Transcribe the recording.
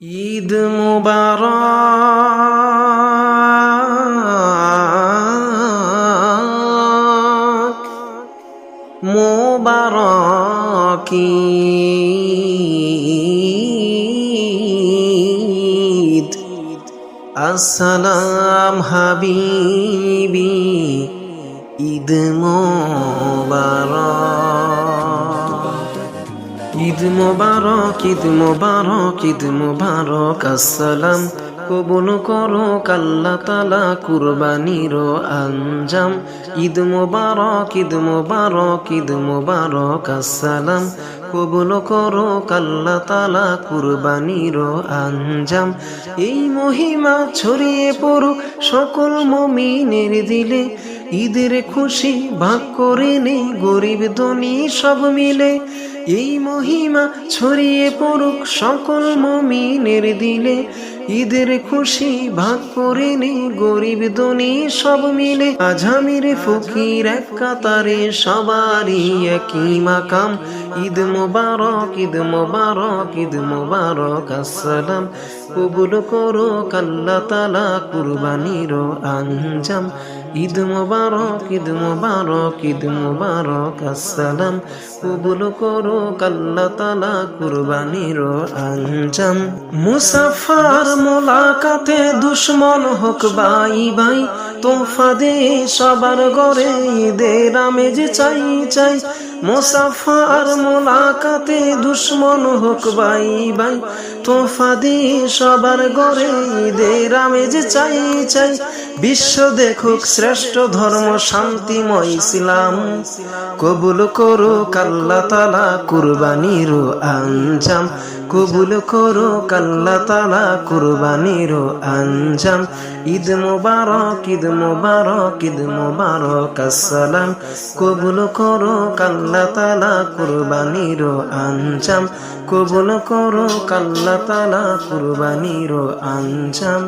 ঈদ মুবারক মুবারক ঈদ। আসসালাম হাবিবি, ঈদ মুবারক। ঈদ মুবারক, ঈদ মুবারক, ঈদ মুবারক। আসসালাম কবুল করো আল্লাহ তাআলা কুরবানির আঞ্জাম। ঈদ মুবারক, ঈদ মুবারক, ঈদ মুবারক। আসসালাম কবুল করো আল্লাহ তাআলা কুরবানির আঞ্জাম। এই মহিমা ছড়িয়ে পড়ুক সকল মুমিনের দিলে, ঈদের খুশি ভাগ করে নে গরিব ধনী সব মিলে। এই মহিমা ছড়িয়ে পড়ুক সকল মুমিনের দিলে, ঈদের খুশি ভাগ করে নে গরিব ধনী সব মিলে। আঝামির ফকির এক কাতারে সবারই একই মাকাম। ঈদ মুবারক, ঈদ মুবারক, ঈদ মুবারক। আসসালাম কবুল করো আল্লাহ তাআলা কুরবানির আঞ্জাম। ঈদ মুবারক, ঈদ মুবারক, ঈদ মুবারক। আসসালাম কবুল করো আল্লাহ তাআলা কুরবানির আঞ্জাম। মুসাফার মোলাকাতে দুশ্মন হোক ভাই ভাই, তোফা দে সবার ঘরে ঈদের আমেজ চাই চাই। মুসাফার মোলাকাতে দুশ্মন হোক ভাই ভাই, তোফা দে সবার ঘরে ঈদের আমেজ চাই চাই। বিশ্ব দেখুক শ্রেষ্ঠ ধর্ম শান্তিময় ইসলাম, কবুল করো আল্লাহ তাআলা কুরবানির আঞ্জাম। কবুল করো আল্লাহ তাআলা কুরবানির আঞ্জাম। ঈদ মুবারক, ঈদ মুবারক, ঈদ মুবারক। আসসালাম কবুল করো আল্লাহ তাআলা কুরবানির আঞ্জাম। কবুল করো আল্লাহ তাআলা কুরবানির আঞ্জাম।